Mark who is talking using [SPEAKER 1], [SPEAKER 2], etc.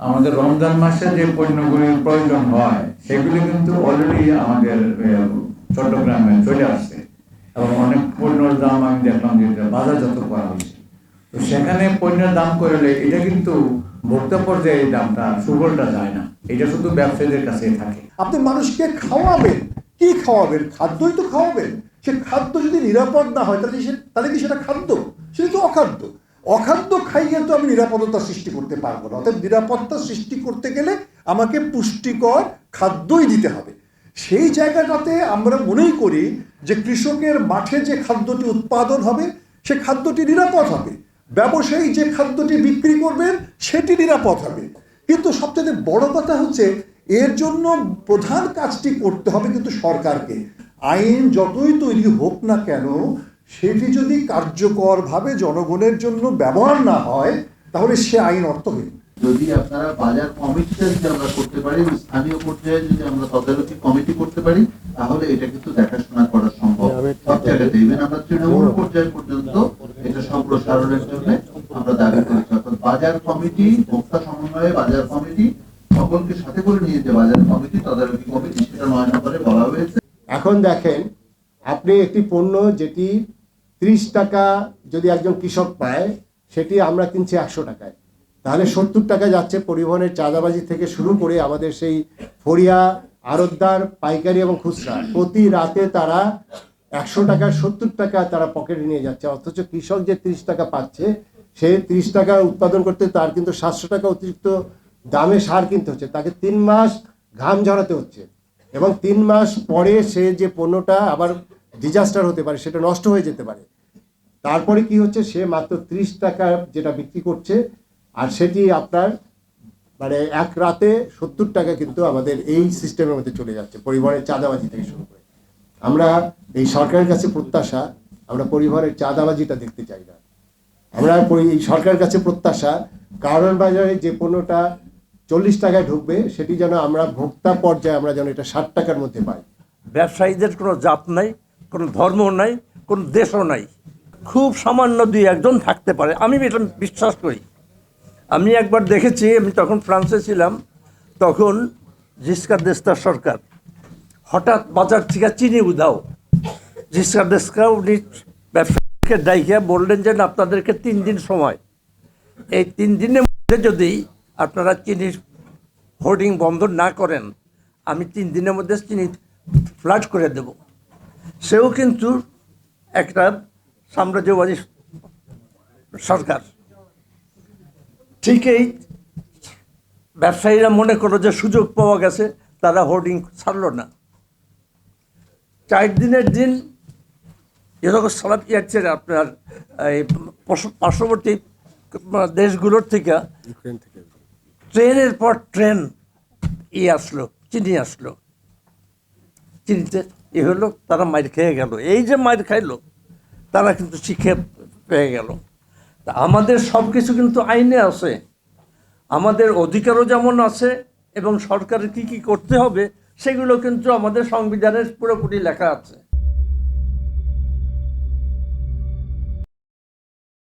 [SPEAKER 1] আমাদের রমজান মাসে যে পণ্যগুলির প্রয়োজন হয় সেগুলি কিন্তু অলরেডি আমাদের চট্টগ্রামে চলে আসছে এবং অনেক পণ্যের দাম আমি দেখলাম যে বাজারজাত করা হয়েছে। তো সেখানে পণ্যের দাম করলে এটা কিন্তু ভোক্তা পর্যায়ে এই দামটা সুফলটা যায় না, এটা শুধু ব্যবসায়ীদের কাছে থাকে।
[SPEAKER 2] আপনি মানুষকে খাওয়াবেন, কি খাওয়াবেন? খাদ্যই তো খাওয়াবেন। সে খাদ্য যদি নিরাপদ না হয় তাহলে কি সেটা খাদ্য? সেটা তো অখাদ্য। অখাদ্য খাইয়ে তো আমি নিরাপত্তা সৃষ্টি করতে পারবো না। অর্থাৎ নিরাপত্তা সৃষ্টি করতে গেলে আমাকে পুষ্টিকর খাদ্যই দিতে হবে। সেই জায়গাটাতে আমরা মনেই করি যে কৃষকের মাঠে যে খাদ্যটি উৎপাদন হবে সে খাদ্যটি নিরাপদ হবে, ব্যবসায়ী যে খাদ্যটি বিক্রি করবেন সেটি নিরাপদ হবে। কিন্তু সবচেয়ে বড় কথা হচ্ছে এর জন্য প্রধান কাজটি করতে হবে কিন্তু সরকারকে। আইন যতই তৈরি হোক না কেন সেটি যদি কার্যকরভাবে জনগণের জন্য ব্যবহার না হয় তাহলে সে আইন অর্থহীন।
[SPEAKER 3] যদি আপনারা বাজার কমিটিটা যদি আমরা করতে পারি, স্থানীয় পর্যায়ে যদি আমরা তদারকি কমিটি করতে পারি, তাহলে এটা কিন্তু দেখাশোনা করা সম্ভব সব জায়গাতে। ইভেন আমরা তৃণমূল পর্যায় পর্যন্ত এটা সম্প্রসারণের জন্য আমরা দাবি করেছি। অর্থাৎ বাজার কমিটি, ভোক্তা সমন্বয়ে বাজার কমিটি, সকলকে সাথে করে নিয়ে যে বাজার কমিটি, তদারকি কমিটি, সেটা 9 নম্বরে বলা হয়েছে।
[SPEAKER 4] এখন দেখেন, আপনি একটি পণ্য যেটি 30 টাকা যদি একজন কৃষক পায় সেটি আমরা কিনছি 100 টাকায়, তাহলে 70 টাকা যাচ্ছে পরিবহনের চাঁদাবাজি থেকে শুরু করে আমাদের সেই ফড়িয়া, আড়তদার, পাইকারি এবং খুচরা। প্রতি রাতে তারা 100 টাকা 70 টাকা তারা পকেটে নিয়ে যাচ্ছে। অথচ কৃষক যে 30 টাকা পাচ্ছে, সে 30 টাকা উৎপাদন করতে তার কিন্তু 700 টাকা অতিরিক্ত দামে সার কিনতে হচ্ছে, তাকে 3 মাস ঘাম ঝরাতে হচ্ছে এবং 3 মাস পরে সে যে পণ্যটা আবার ডিজাস্টার হতে পারে, সেটা নষ্ট হয়ে যেতে পারে। তারপরে কি হচ্ছে, সে মাত্র 30 টাকা যেটা বিক্রি করছে আর সেটি আপনার মানে এক রাতে 70 টাকা কিন্তু আমাদের এই সিস্টেমের মধ্যে চলে যাচ্ছে, পরিবহনের চাঁদাবাজি থেকে শুরু করে। আমরা এই সরকারের কাছে প্রত্যাশা, আমরা পরিবহনের চাঁদাবাজিটা দেখতে চাই না। আমরা এই সরকারের কাছে প্রত্যাশা, কারণ বাজারে যে পণ্যটা 40 টাকায় ঢুকবে সেটি যেন আমরা ভোক্তা পর্যায়ে আমরা যেন এটা 60 টাকার মধ্যে পাই।
[SPEAKER 5] ব্যবসায়ীদের কোনো জাত নাই, কোনো ধর্ম নাই, কোনো দেশও নাই। খুব সামান্য 2-1 থাকতে পারে, আমি এটা বিশ্বাস করি। আমি একবার দেখেছি, আমি তখন ফ্রান্সে ছিলাম, তখন জিসকার দেস্তার সরকার হঠাৎ বাজার থেকে চিনি উধাও। জিসকার দেস্তা উনি ব্যবসায়ীকে ডাইকে বললেন যে আপনাদেরকে 3 দিন সময়, এই 3 দিনের মধ্যে যদি আপনারা চিনির হোর্ডিং বন্ধ না করেন আমি 3 দিনের মধ্যে চিনি ফ্লাড করে দেব। সেও কিন্তু একটা সাম্রাজ্যবাদী সরকার। ঠিকই ব্যবসায়ীরা মনে করলো যে সুযোগ পাওয়া গেছে, তারা হোর্ডিং ছাড়লো না। 4 দিনের দিন এরকম সারা যাচ্ছে আপনার এই পার্শ্ববর্তী দেশগুলোর থেকে ট্রেনের পর ট্রেন আসলো, চিনি আসলো। চিনিতে হলো, তারা মাইর খেয়ে গেল। এই যে মাইর খাইলো তারা কিন্তু শিখে পেয়ে গেল। তা আমাদের সব কিছু কিন্তু আইনে আছে, আমাদের অধিকারও যেমন আছে এবং সরকারের কী কী করতে হবে সেগুলো কিন্তু আমাদের সংবিধানের পুরোপুরি লেখা আছে।